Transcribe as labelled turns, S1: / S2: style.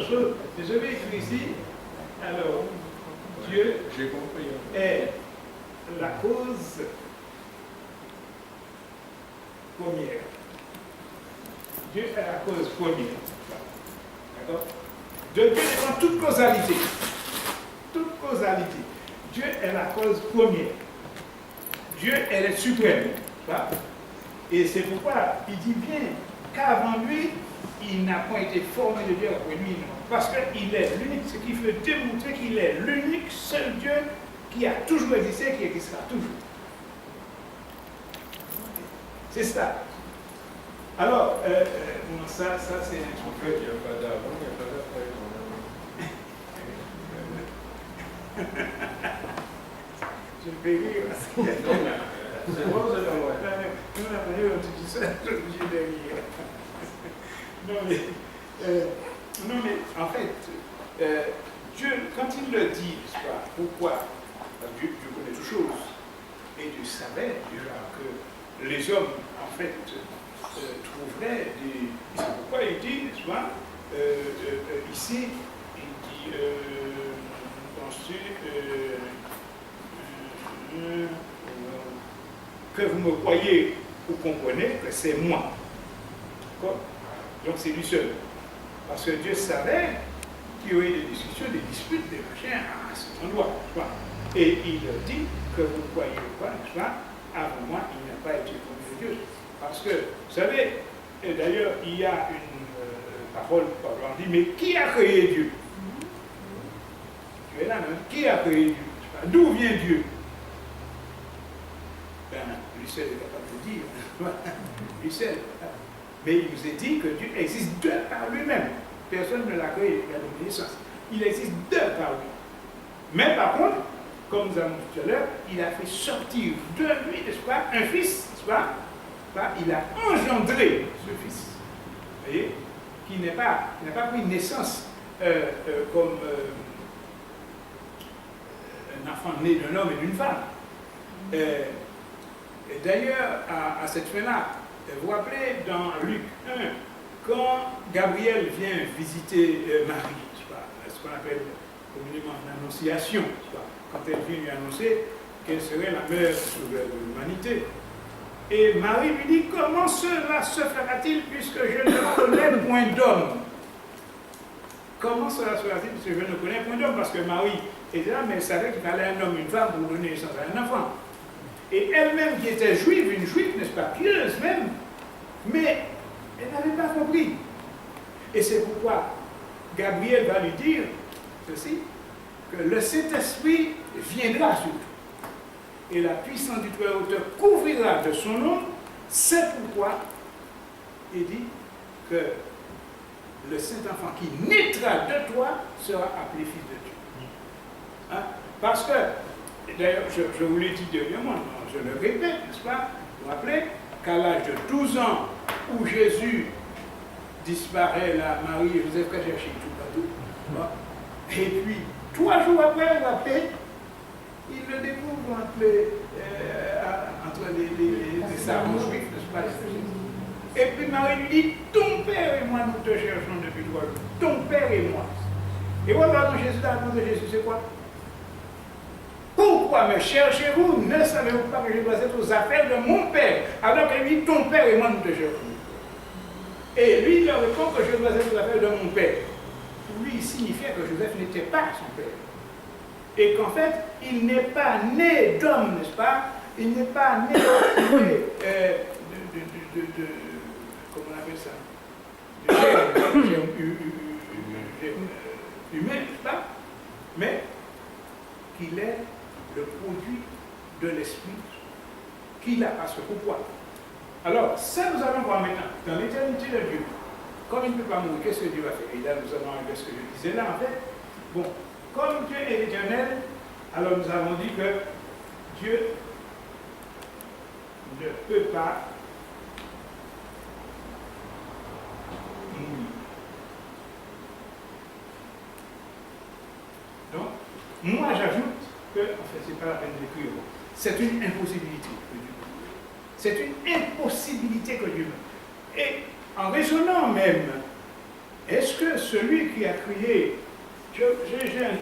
S1: chose. Je vais écrire ici. Alors, Dieu est la cause première. Dieu est la cause première. D'accord? De Dieu dépend toute causalité. Toute causalité. Dieu est la cause première. Dieu est le suprême. Et c'est pourquoi il dit bien qu'avant lui, il n'a pas été formé de Dieu après lui, non. Parce qu'il est l'unique, ce qui veut démontrer qu'il est l'unique seul Dieu qui a toujours existé et qui existera toujours. C'est ça. Alors, ça c'est un truc.
S2: En fait, il n'y a pas d'avant, il n'y a pas d'après.
S1: Je me fais rire parce que
S2: c'est bon, c'est pas vrai.
S1: Nous, la manière dont tu dis ça, je suis obligé de rire. Non, mais en fait, Dieu, quand il le dit, pourquoi? Dieu connaît toutes choses. Et Dieu savait déjà que les hommes, en fait, trouveraient des. C'est pourquoi il dit, n'est-ce pas, ici, il dit, que vous me croyez ou comprenez que c'est moi. D'accord? Donc c'est lui seul. Parce que Dieu savait qu'il y aurait des discussions, des disputes, des machins à cet endroit. Et il dit que vous ne croyez pas, n'est-ce pas? Avant moi, il n'a pas été connu de Dieu. Parce que, vous savez, et d'ailleurs, il y a une parole, pardon, on dit, mais qui a créé Dieu? Dieu est là, non? Qui a créé Dieu? D'où vient Dieu? Ben, lui seul est capable de dire. Lui seul. Mais il nous est dit que Dieu existe de par lui-même. Personne ne l'a créé, il a donné naissance. Il existe de par lui. Mais par contre, comme nous avons dit tout à l'heure, il a fait sortir de lui, n'est-ce pas, un fils, n'est-ce pas? Il a engendré ce fils. Vous voyez? Qui n'a pas pris naissance comme un enfant né d'un homme et d'une femme. Et d'ailleurs, à cette fin-là, vous vous rappelez dans Luc 1, quand Gabriel vient visiter Marie, ce qu'on appelle communément l'annonciation, quand elle vient lui annoncer qu'elle serait la mère sauveur de l'humanité. Et Marie lui dit, comment cela se fera-t-il puisque je ne connais point d'homme? Comment cela se fera-t-il puisque je ne connais point d'homme? Parce que Marie était là, mais elle savait qu'il fallait un homme et une femme pour donner naissance à un enfant. Et elle-même qui était juive, une juive, n'est-ce pas, pieuse même, mais elle n'avait pas compris. Et c'est pourquoi Gabriel va lui dire ceci, que le Saint-Esprit viendra sur toi. Et la puissance du Très-Haut te couvrira de son nom. C'est pourquoi il dit que le Saint-Enfant qui naîtra de toi sera appelé Fils de Dieu. Hein? Parce que, d'ailleurs, je vous l'ai dit dernièrement, je le répète, n'est-ce pas? Vous vous rappelez qu'à l'âge de 12 ans, où Jésus disparaît, là, Marie et Joseph qui cherché tout partout, et puis 3 jours après la paix, il le découvre entre les savants juifs, n'est-ce pas? Et puis Marie lui dit, ton père et moi nous te cherchons depuis 3 jours, ton père et moi. Et voilà, Jésus, la réponse de Jésus, c'est quoi? Pourquoi me cherchez-vous? Ne savez-vous pas que je dois être aux affaires de mon père? Alors qu'il dit, ton père et moi nous te cherchons. Et lui, il leur répond que je dois être aux affaires de mon père. Pour lui, il signifiait que Joseph n'était pas son père. Et qu'en fait, il n'est pas né d'homme, n'est-ce pas? Il n'est pas né comment on appelle ça? De chair humain, n'est-ce pas? Mais qu'il est le produit de l'esprit qu'il a. Parce que pourquoi? Alors, ça nous allons voir maintenant, dans l'éternité de Dieu. Comme il ne peut pas mourir, qu'est-ce que Dieu va faire? Et là, nous allons arriver à ce que je disais là, en fait. Bon, comme Dieu est éternel, alors nous avons dit que Dieu ne peut pas mourir. Donc, moi j'ajoute que, en fait, ce n'est pas la peine d'écrire, c'est une impossibilité que Dieu peut mourir. C'est une impossibilité que Dieu meurt. Et en raisonnant même est-ce que celui qui a crié, j'ai un